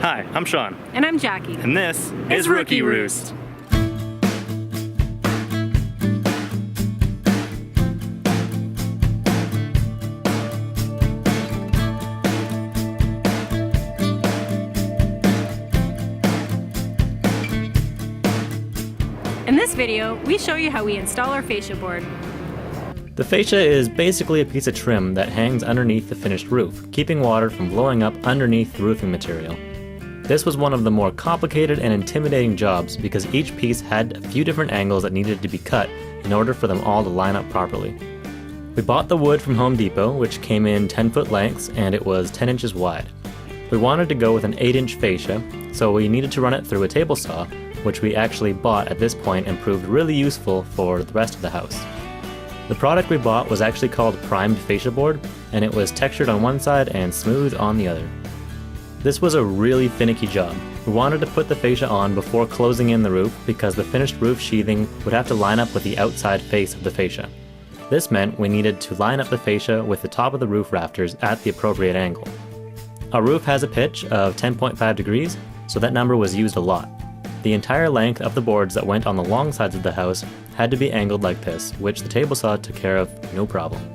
Hi, I'm Sean. And I'm Jackie. And this is Rookie Roost. In this video, we show you how we install our fascia board. The fascia is basically a piece of trim that hangs underneath the finished roof, keeping water from blowing up underneath the roofing material. This was one of the more complicated and intimidating jobs because each piece had a few different angles that needed to be cut in order for them all to line up properly. We bought the wood from Home Depot, which came in 10-foot lengths and it was 10 inches wide. We wanted to go with an 8-inch fascia, so we needed to run it through a table saw, which we actually bought at this point and proved really useful for the rest of the house. The product we bought was actually called primed fascia board, and it was textured on one side and smooth on the other. This was a really finicky job. We wanted to put the fascia on before closing in the roof because the finished roof sheathing would have to line up with the outside face of the fascia. This meant we needed to line up the fascia with the top of the roof rafters at the appropriate angle. Our roof has a pitch of 10.5 degrees, so that number was used a lot. The entire length of the boards that went on the long sides of the house had to be angled like this, which the table saw took care of no problem.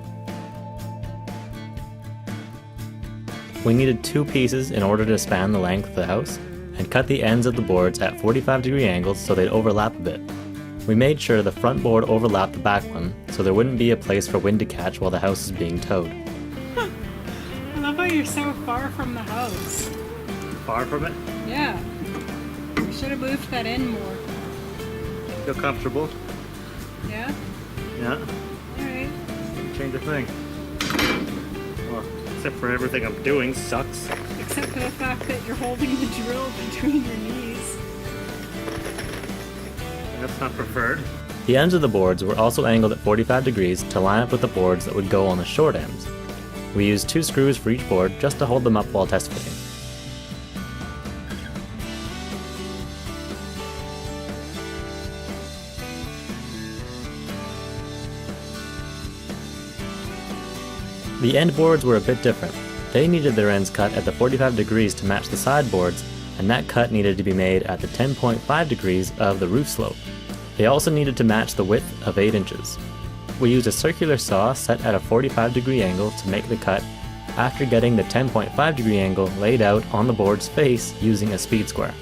We needed 2 pieces in order to span the length of the house, and cut the ends of the boards at 45-degree angles so they'd overlap a bit. We made sure the front board overlapped the back one, so there wouldn't be a place for wind to catch while the house is being towed. I love how you're so far from the house. Far from it? Yeah. We should have moved that in more. Feel comfortable? Yeah? Yeah. Alright. Change a thing. Well, except for everything I'm doing sucks. Except for the fact that you're holding the drill between your knees. That's not preferred. The ends of the boards were also angled at 45 degrees to line up with the boards that would go on the short ends. We used 2 screws for each board just to hold them up while test fitting. The end boards were a bit different. They needed their ends cut at the 45 degrees to match the side boards, and that cut needed to be made at the 10.5 degrees of the roof slope. They also needed to match the width of 8 inches. We used a circular saw set at a 45-degree angle to make the cut after getting the 10.5-degree angle laid out on the board's face using a speed square.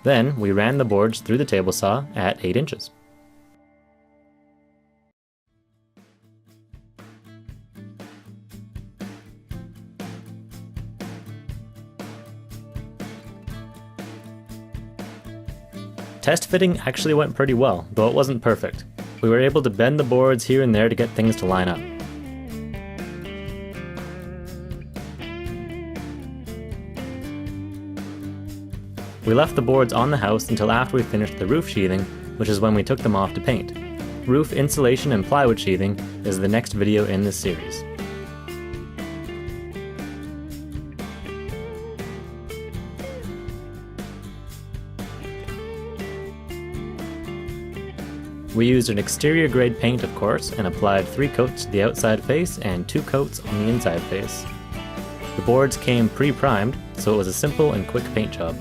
Then, we ran the boards through the table saw at 8 inches. Test fitting actually went pretty well, though it wasn't perfect. We were able to bend the boards here and there to get things to line up. We left the boards on the house until after we finished the roof sheathing, which is when we took them off to paint. Roof insulation and plywood sheathing is the next video in this series. We used an exterior grade paint, of course, and applied 3 coats to the outside face and 2 coats on the inside face. The boards came pre-primed, so it was a simple and quick paint job.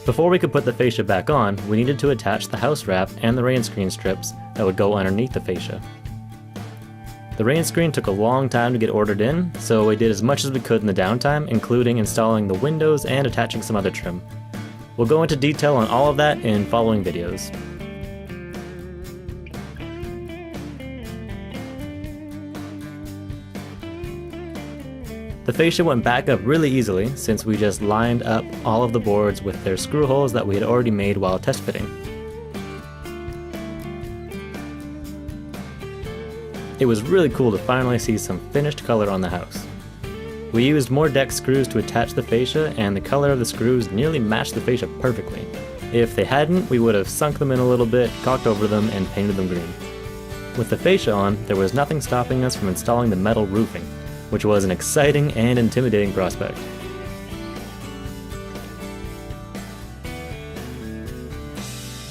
Before we could put the fascia back on, we needed to attach the house wrap and the rain screen strips that would go underneath the fascia. The rain screen took a long time to get ordered in, so we did as much as we could in the downtime, including installing the windows and attaching some other trim. We'll go into detail on all of that in following videos. The fascia went back up really easily since we just lined up all of the boards with their screw holes that we had already made while test fitting. It was really cool to finally see some finished color on the house. We used more deck screws to attach the fascia, and the color of the screws nearly matched the fascia perfectly. If they hadn't, we would have sunk them in a little bit, caulked over them, and painted them green. With the fascia on, there was nothing stopping us from installing the metal roofing, which was an exciting and intimidating prospect.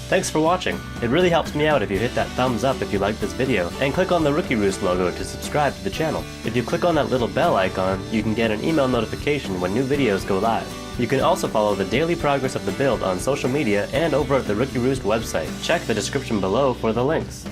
Thanks for watching. It really helps me out if you hit that thumbs up if you liked this video, and click on the Rookie Roost logo to subscribe to the channel. If you click on that little bell icon, you can get an email notification when new videos go live. You can also follow the daily progress of the build on social media and over at the Rookie Roost website. Check the description below for the links.